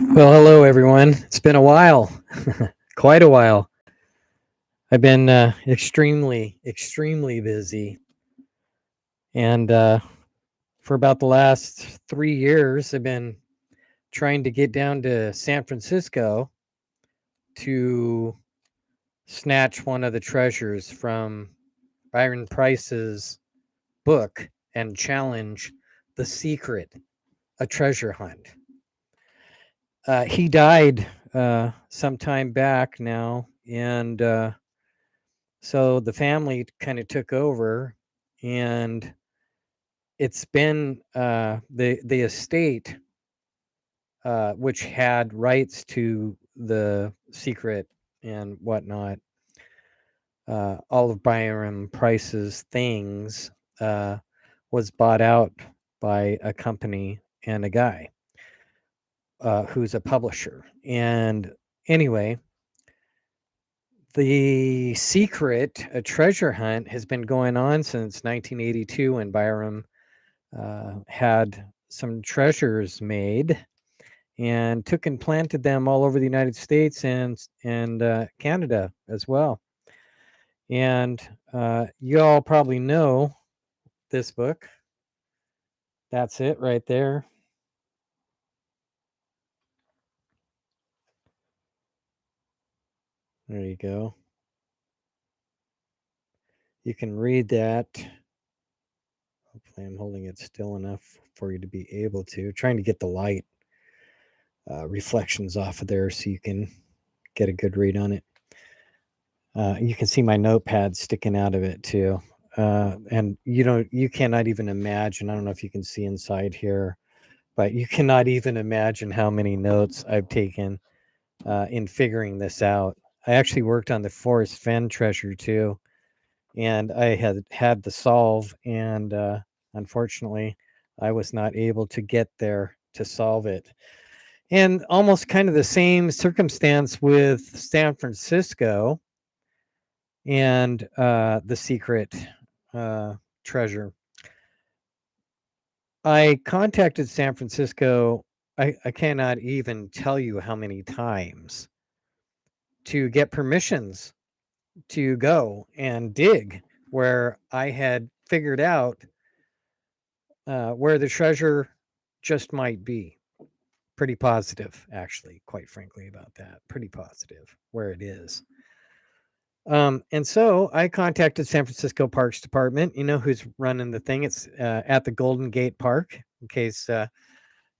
Well, hello everyone. It's been a while, quite a while. I've been extremely busy, and for about the last 3 years, I've been trying to get down to San Francisco to snatch one of the treasures from Byron Preiss's book and challenge The Secret, a treasure hunt. He died some time back now, and so the family kind of took over, and it's been the estate, which had rights to the secret and whatnot. All of Byron Price's things was bought out by a company and a guy who's a publisher. And anyway, the secret, a treasure hunt, has been going on since 1982 when Byron had some treasures made and took and planted them all over the United States and Canada as well. And you all probably know this book. That's it right there. There you go. You can read that. Hopefully I'm holding it still enough for you to be able to. Trying to get the light reflections off of there so you can get a good read on it. You can see my notepad sticking out of it too. And you cannot even imagine. I don't know if you can see inside here, but you cannot even imagine how many notes I've taken in figuring this out. I actually worked on the Forest Fen treasure too, and I had the solve, and unfortunately, I was not able to get there to solve it. And almost kind of the same circumstance with San Francisco and the secret treasure. I contacted San Francisco, I cannot even tell you how many times, to get permissions to go and dig where I had figured out where the treasure just might be. Pretty positive, actually, quite frankly, about that. Pretty positive where it is. And so I contacted San Francisco Parks Department. You know who's running the thing? It's at the Golden Gate Park, in case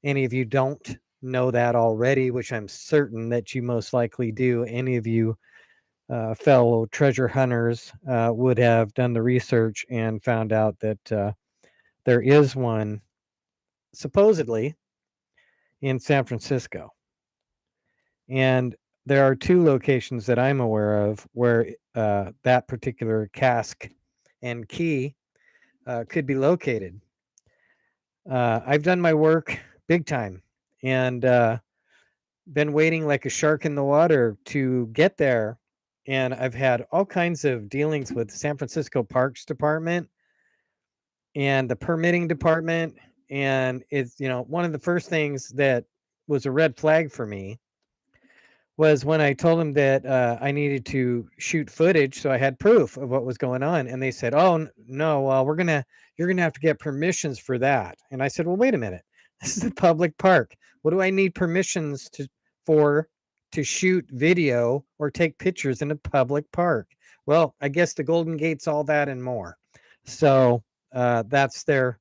any of you don't know that already, which I'm certain that you most likely do. Any of you fellow treasure hunters would have done the research and found out that there is one supposedly in San Francisco. And there are two locations that I'm aware of where that particular cask and key could be located. I've done my work big time and been waiting like a shark in the water to get there. And I've had all kinds of dealings with the San Francisco Parks Department and the permitting department. And it's, one of the first things that was a red flag for me was when I told them that I needed to shoot footage so I had proof of what was going on. And they said, "Oh, no, well, you're gonna have to get permissions for that." And I said, "Well, wait a minute. This is a public park. What do I need permissions to shoot video or take pictures in a public park?" Well, I guess the Golden Gate's all that and more. So that's their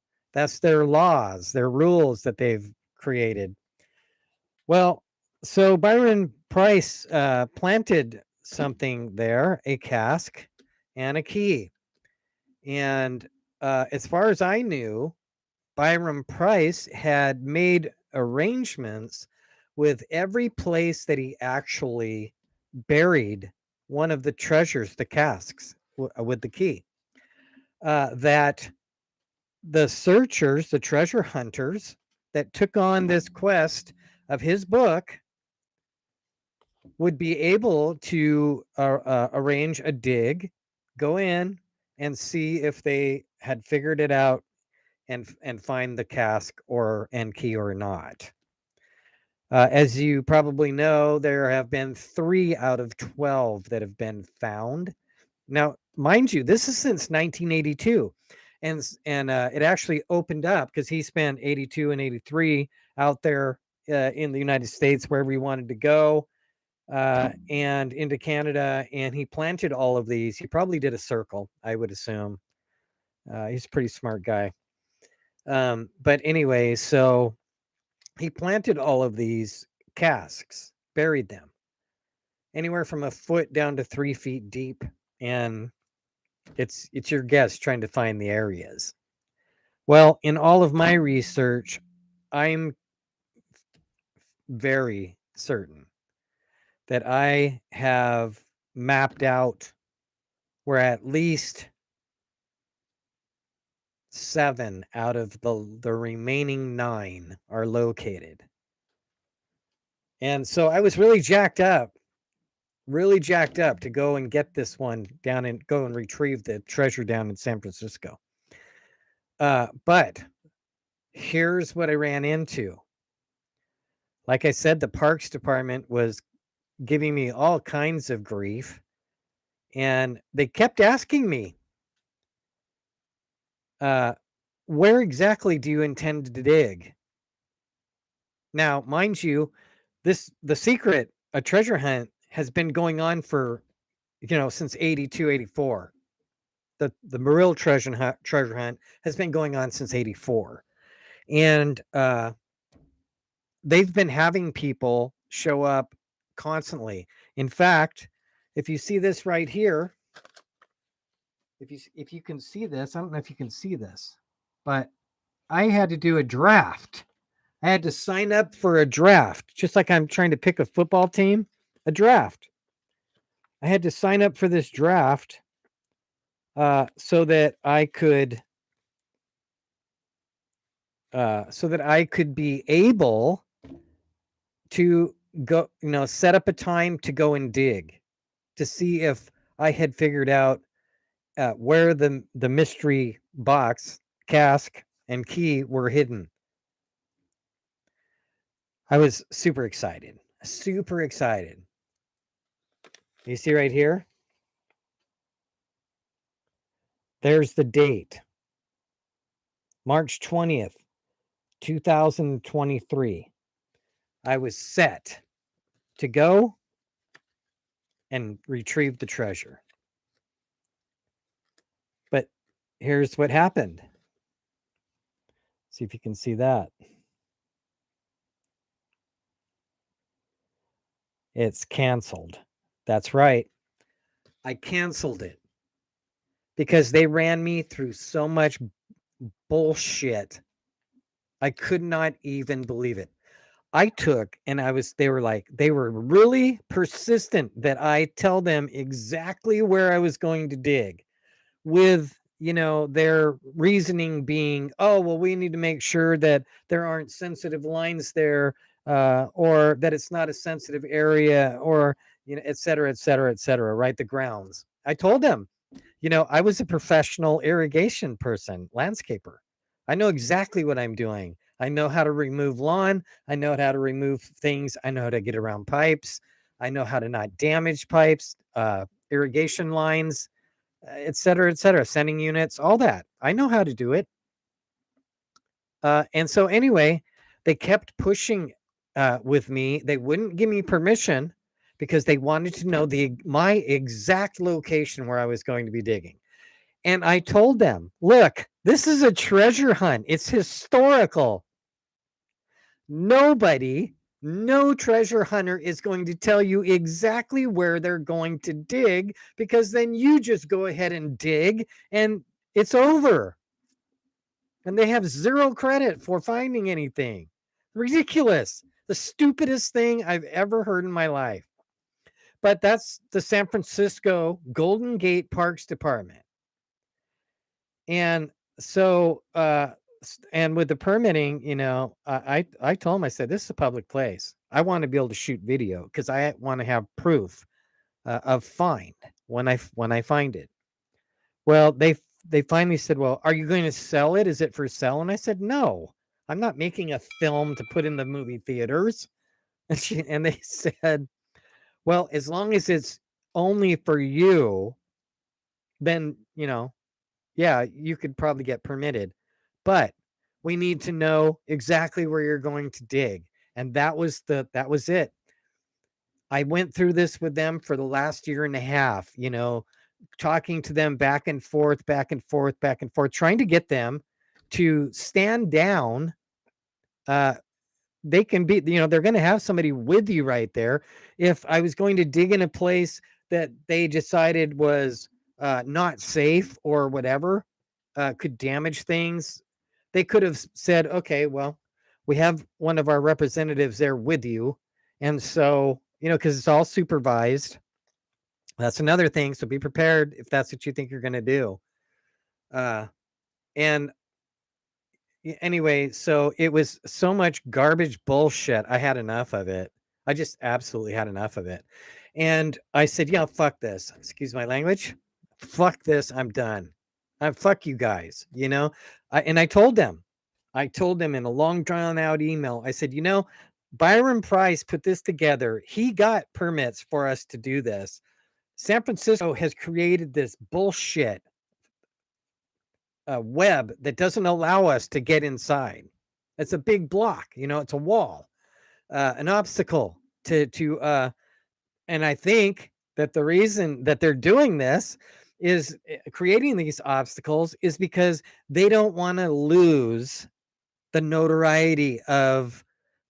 laws, their rules that they've created. Well, so Byron Preiss planted something there, a cask and a key. And as far as I knew, Byron Preiss had made arrangements with every place that he actually buried one of the treasures, the casks with the key, that the searchers, the treasure hunters that took on this quest of his book would be able to arrange a dig, go in and see if they had figured it out and find the cask and key or not. As you probably know, there have been 3 out of 12 that have been found. Now, mind you, this is since 1982, and it actually opened up because he spent 82 and 83 out there in the United States, wherever he wanted to go, and into Canada, and he planted all of these. He probably did a circle, I would assume. He's a pretty smart guy. But anyway, so he planted all of these casks, buried them anywhere from a foot down to 3 feet deep, and it's your guess trying to find the areas. Well, in all of my research, I'm very certain that I have mapped out where at least 7 out of the remaining 9 are located. And so I was really jacked up to go and get this one down and go and retrieve the treasure down in San Francisco. But here's what I ran into. Like I said, the Parks Department was giving me all kinds of grief, and they kept asking me, where exactly do you intend to dig? Now, mind you, the secret, a treasure hunt, has been going on for, since 82, 84. The Marill treasure hunt has been going on since 84. And they've been having people show up constantly. In fact, if you see this right here, if you can see this, I don't know if you can see this, but I had to do a draft. I had to sign up for a draft, just like I'm trying to pick a football team, a draft. I had to sign up for this draft so that I could be able to go, set up a time to go and dig to see if I had figured out where the mystery box, cask, and key were hidden. I was super excited. Super excited. You see right here? There's the date. March 20th, 2023. I was set to go and retrieve the treasure. But here's what happened. See if you can see that. It's canceled. That's right. I canceled it because they ran me through so much bullshit. I could not even believe it. They were really persistent that I tell them exactly where I was going to dig, with, their reasoning being, oh, well, we need to make sure that there aren't sensitive lines there, or that it's not a sensitive area, or, et cetera, et cetera, et cetera, right? The grounds. I told them, I was a professional irrigation person, landscaper. I know exactly what I'm doing. I know how to remove lawn. I know how to remove things. I know how to get around pipes. I know how to not damage pipes, irrigation lines, et cetera, sending units, all that. I know how to do it. And so anyway, they kept pushing with me. They wouldn't give me permission because they wanted to know my exact location where I was going to be digging. And I told them, look, this is a treasure hunt. It's historical. No treasure hunter is going to tell you exactly where they're going to dig, because then you just go ahead and dig and it's over. And they have 0 credit for finding anything. Ridiculous. The stupidest thing I've ever heard in my life. But that's the San Francisco Golden Gate Parks Department. And so, and with the permitting, I told him, I said, this is a public place. I want to be able to shoot video because I want to have proof of find when I find it. Well, they finally said, well, are you going to sell it? Is it for sale? And I said, no, I'm not making a film to put in the movie theaters. And they said, well, as long as it's only for you, then, yeah, you could probably get permitted. But we need to know exactly where you're going to dig. And that was it. I went through this with them for the last year and a half, talking to them back and forth, back and forth, back and forth, trying to get them to stand down. They can be, they're going to have somebody with you right there. If I was going to dig in a place that they decided was not safe or whatever, could damage things, they could have said, okay, well, we have one of our representatives there with you. And so, because it's all supervised. That's another thing. So be prepared if that's what you think you're going to do. And anyway, so it was so much garbage bullshit. I had enough of it. I just absolutely had enough of it. And I said, yeah, fuck this. Excuse my language. Fuck this. I'm done. Fuck you guys, and I told them in a long drawn out email, I said, Byrom Preiss put this together. He got permits for us to do this. San Francisco has created this bullshit web that doesn't allow us to get inside. It's a big block, it's a wall, an obstacle to and I think that the reason that they're doing this is creating these obstacles is because they don't want to lose the notoriety of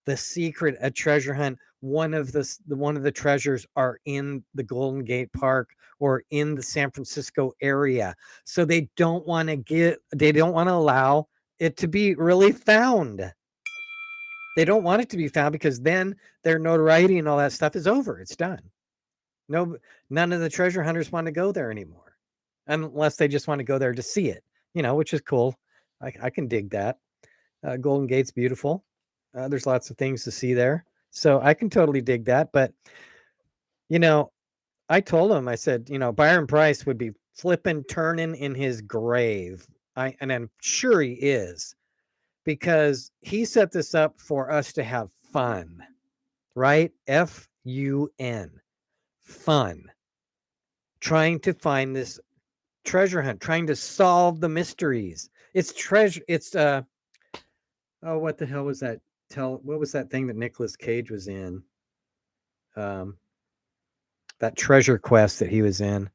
the secret, a treasure hunt. One of the treasures are in the Golden Gate Park or in the San Francisco area. So they don't want to allow it to be really found. They don't want it to be found because then their notoriety and all that stuff is over. It's done. None of the treasure hunters want to go there anymore, unless they just want to go there to see it, which is cool. I can dig that. Golden Gate's beautiful. There's lots of things to see there. So I can totally dig that. But, I told him, I said, Byrom Preiss would be flipping, turning in his grave. And I'm sure he is, because he set this up for us to have fun, right? Fun. Fun. Trying to find this treasure hunt, trying to solve the mysteries. It's treasure. It's, oh, what the hell was that? What was that thing that Nicolas Cage was in? That treasure quest that he was in.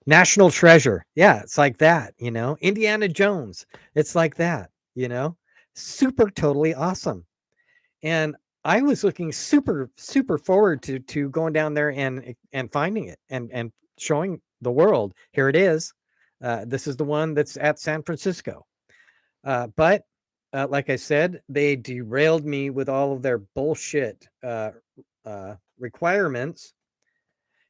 National Treasure. Yeah, it's like that, Indiana Jones. It's like that, super totally awesome. And I was looking super, super forward to going down there and finding it and showing the world. Here it is. This is the one that's at San Francisco. But like I said, they derailed me with all of their bullshit requirements.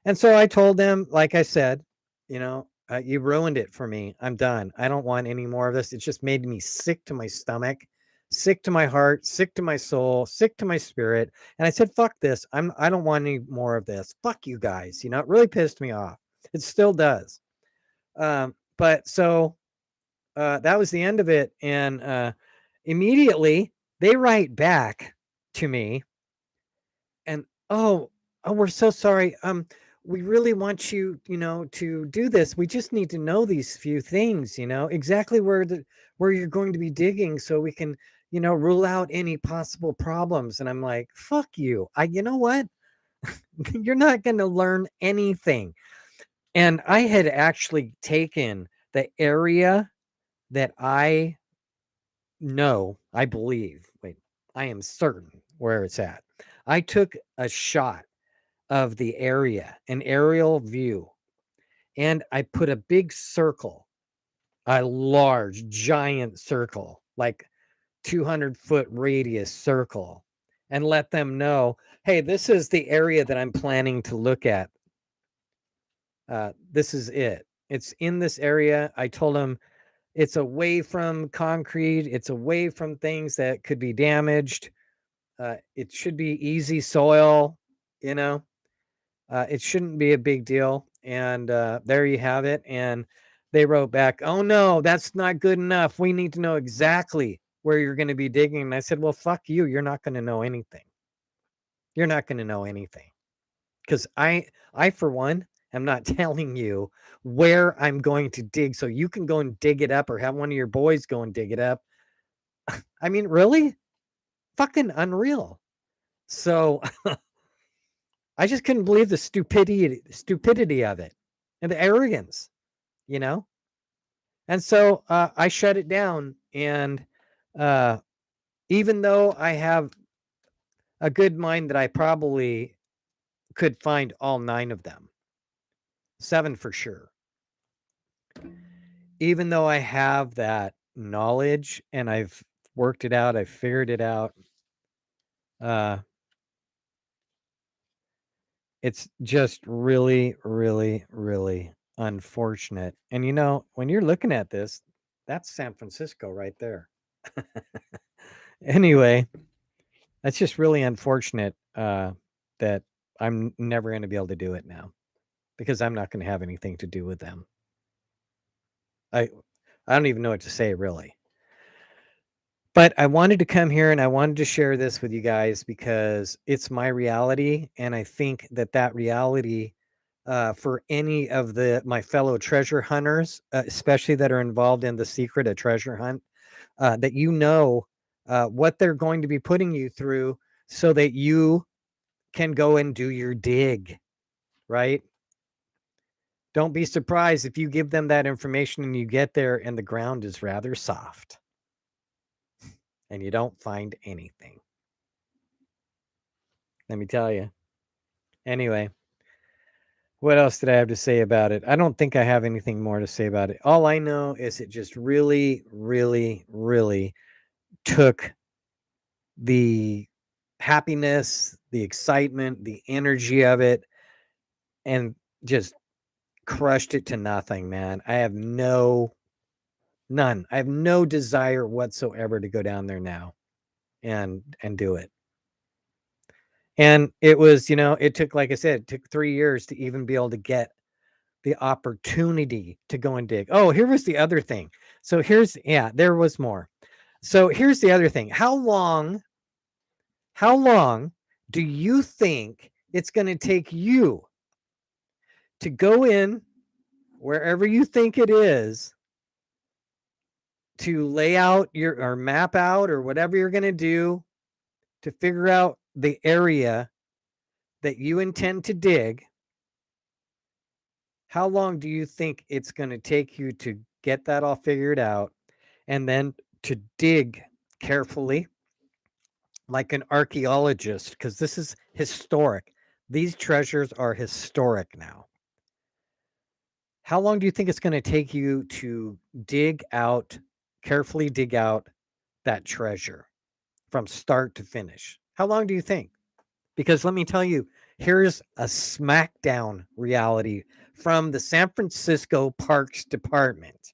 And so I told them, like I said, you ruined it for me. I'm done. I don't want any more of this. It just made me sick to my stomach, sick to my heart, sick to my soul, sick to my spirit. And I said, fuck this. I don't want any more of this. Fuck you guys. It really pissed me off. It still does. But so that was the end of it. And immediately they write back to me and, oh, we're so sorry. We really want you, to do this. We just need to know these few things, exactly where you're going to be digging so we can, rule out any possible problems. And I'm like, fuck you. You know what? You're not going to learn anything. And I had actually taken the area that I believe, I am certain where it's at. I took a shot of the area, an aerial view, and I put a big circle, a large, giant circle, like 200-foot radius circle, and let them know, hey, this is the area that I'm planning to look at. This is it. It's in this area. I told them it's away from concrete. It's away from things that could be damaged. It should be easy soil, it shouldn't be a big deal. And there you have it. And they wrote back, oh, no, that's not good enough. We need to know exactly where you're going to be digging. And I said, well, fuck you. You're not going to know anything. You're not going to know anything. Because I for one, am not telling you where I'm going to dig so you can go and dig it up or have one of your boys go and dig it up. I mean, really? Fucking unreal. So I just couldn't believe the stupidity of it and the arrogance, you know? And so I shut it down. And even though I have a good mind that I probably could find all 9 of them, 7 for sure. Even though I have that knowledge and I've worked it out, I've figured it out, uh, it's just really, really, really unfortunate. And you know, when you're looking at this, that's San Francisco right there. Anyway, that's just really unfortunate that I'm never going to be able to do it now because I'm not going to have anything to do with them. I I don't even know what to say really. But I wanted to come here and I wanted to share this with you guys because it's my reality, and I think that that reality for any of my fellow treasure hunters, especially that are involved in the secret of treasure hunt, that you know what they're going to be putting you through so that you can go and do your dig, right? Don't be surprised if you give them that information and you get there and the ground is rather soft and you don't find anything. Let me tell you. Anyway, what else did I have to say about it? I don't think I have anything more to say about it. All I know is it just really, really, really took the happiness, the excitement, the energy of it, and just crushed it to nothing, man. I have none. I have no desire whatsoever to go down there now and do it. And it was, it took, like I said, it took 3 years to even be able to get the opportunity to go and dig. Oh, here was the other thing. So there was more. So here's the other thing. How long do you think it's going to take you to go in wherever you think it is to lay out or map out or whatever you're going to do to figure out the area that you intend to dig? How long do you think it's going to take you to get that all figured out and then to dig carefully like an archaeologist? Because this is historic. These treasures are historic now. How long do you think it's going to take you to carefully dig out that treasure from start to finish? How long do you think? Because let me tell you, here's a smackdown reality from the San Francisco Parks Department.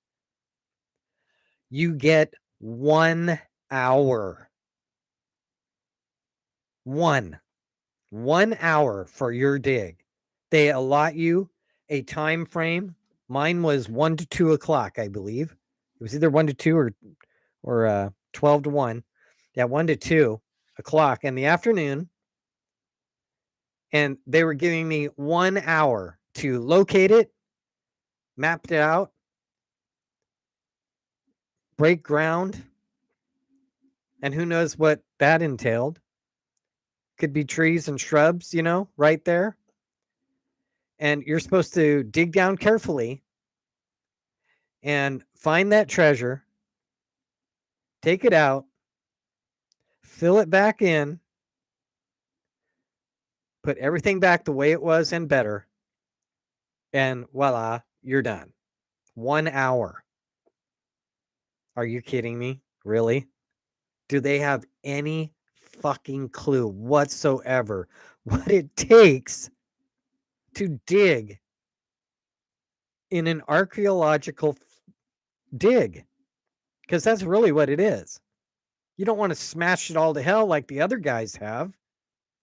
You get 1 hour. 1 hour for your dig. They allot you a time frame. Mine was 1 to 2 o'clock, I believe. It was either 1 to 2 or 12 to 1. Yeah, 1 to 2 o'clock in the afternoon. And they were giving me 1 hour to locate it, mapped it out, break ground, and who knows what that entailed. Could be trees and shrubs, right there. And you're supposed to dig down carefully and find that treasure, take it out, fill it back in, put everything back the way it was and better, and voila, you're done. 1 hour. Are you kidding me? Really? Do they have any fucking clue whatsoever what it takes to dig in an archaeological dig? Because that's really what it is. You don't want to smash it all to hell like the other guys have,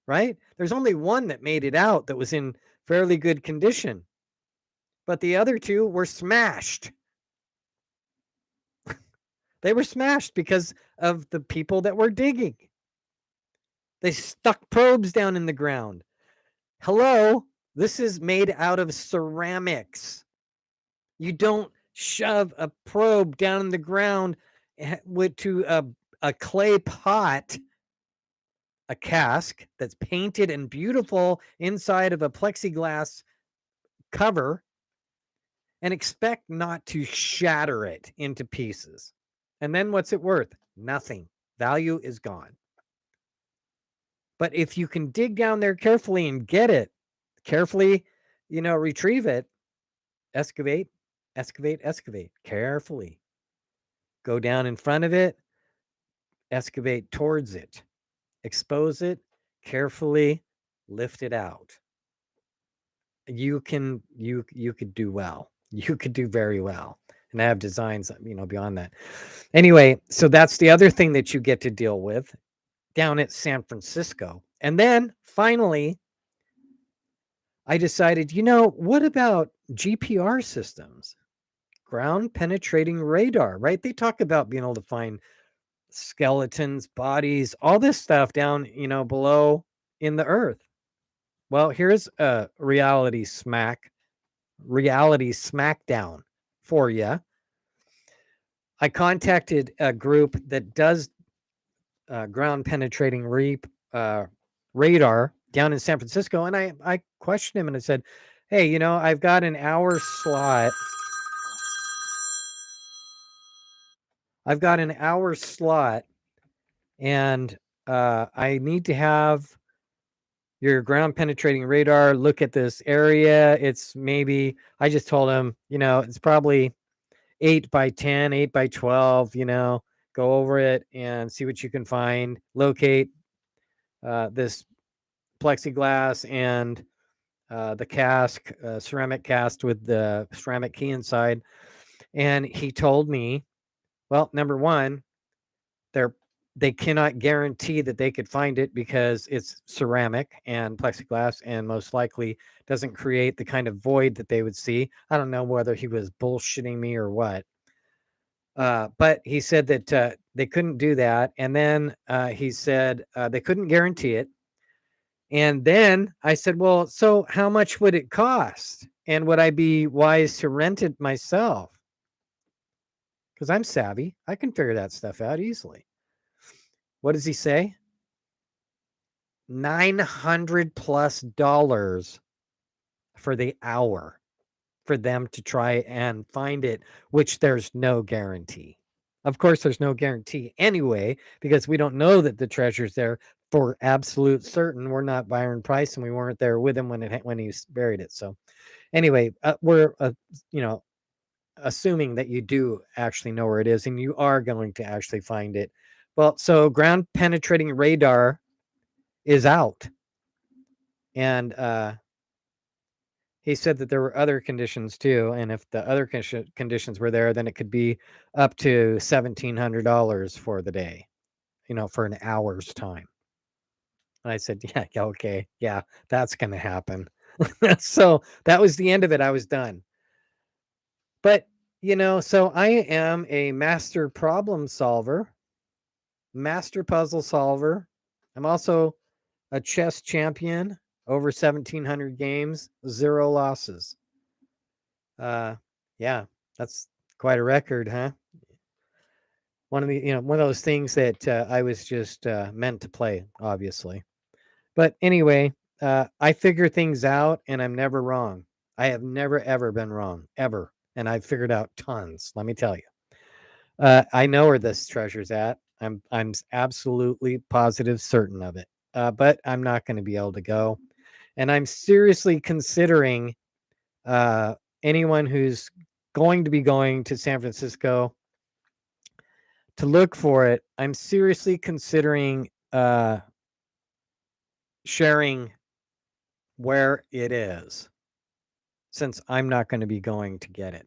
right? There's only one that made it out that was in fairly good condition, but the other 2 were smashed. They were smashed because of the people that were digging. They stuck probes down in the ground. Hello, this is made out of ceramics. You don't shove a probe down in the ground to a clay pot, a cask that's painted and beautiful inside of a plexiglass cover, and expect not to shatter it into pieces. And then what's it worth? Nothing. Value is gone. But if you can dig down there carefully and get it, carefully, retrieve it, excavate, carefully. Go down in front of it, excavate towards it, expose it, carefully lift it out. You could do well. You could do very well. And I have designs, beyond that. Anyway, so that's the other thing that you get to deal with down at San Francisco. And then finally, I decided, what about GPR systems? Ground penetrating radar, right? They talk about being able to find skeletons, bodies, all this stuff down, below in the earth. Well, here's a reality smackdown for you. I contacted a group that does ground penetrating radar down in San Francisco, and I questioned him and I said, hey, I've got an hour slot. And I need to have your ground penetrating radar look at this area. It's maybe, I just told him, it's probably 8 by 10, 8 by 12, go over it and see what you can find, locate this plexiglass and the cask, ceramic cast with the ceramic key inside. And he told me, well, number one, they cannot guarantee that they could find it because it's ceramic and plexiglass and most likely doesn't create the kind of void that they would see. I don't know whether he was bullshitting me or what. But he said that they couldn't do that. And then he said they couldn't guarantee it. And then I said, well, so how much would it cost? And would I be wise to rent it myself? Because I'm savvy. I can figure that stuff out easily. What does he say? $900+ for the hour for them to try and find it, which there's no guarantee. Of course, there's no guarantee anyway, because we don't know that the treasure's there for absolute certain. We're not Byron Preiss, and we weren't there with him when he buried it. So anyway, we're assuming that you do actually know where it is and you are going to actually find it. Well, so ground penetrating radar is out. And he said that there were other conditions too. And if the other conditions were there, then it could be up to $1,700 for the day, for an hour's time. And I said, yeah, okay. Yeah, that's going to happen. So that was the end of it. I was done. But, so I am a master problem solver, master puzzle solver. I'm also a chess champion, over 1,700 games, 0 losses. Yeah, that's quite a record, huh? One of those things that I was just meant to play, obviously. But anyway, I figure things out and I'm never wrong. I have never, ever been wrong, ever. And I've figured out tons, let me tell you. I know where this treasure's at. I'm absolutely positive certain of it. But I'm not going to be able to go. And I'm seriously considering anyone who's going to be going to San Francisco to look for it. I'm seriously considering sharing where it is, since I'm not going to be going to get it.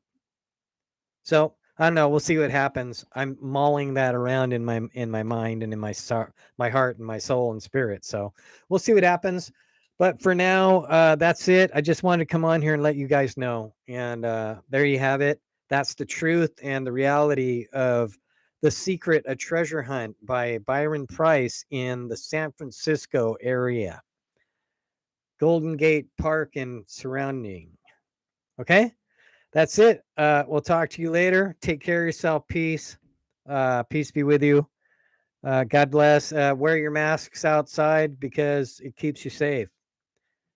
So I don't know. We'll see what happens. I'm mulling that around in my mind and in my heart and my soul and spirit. So we'll see what happens. But for now, that's it. I just wanted to come on here and let you guys know. And there you have it. That's the truth and the reality of The Secret, A Treasure Hunt by Byron Preiss in the San Francisco area. Golden Gate Park and surrounding. Okay? That's it. We'll talk to you later. Take care of yourself. Peace. Peace be with you. God bless. Wear your masks outside because it keeps you safe.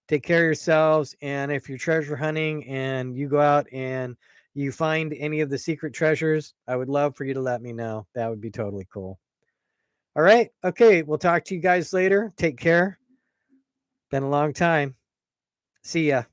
Take care of yourselves. And if you're treasure hunting and you go out and you find any of the secret treasures, I would love for you to let me know. That would be totally cool. All right. Okay. We'll talk to you guys later. Take care. Been a long time. See ya.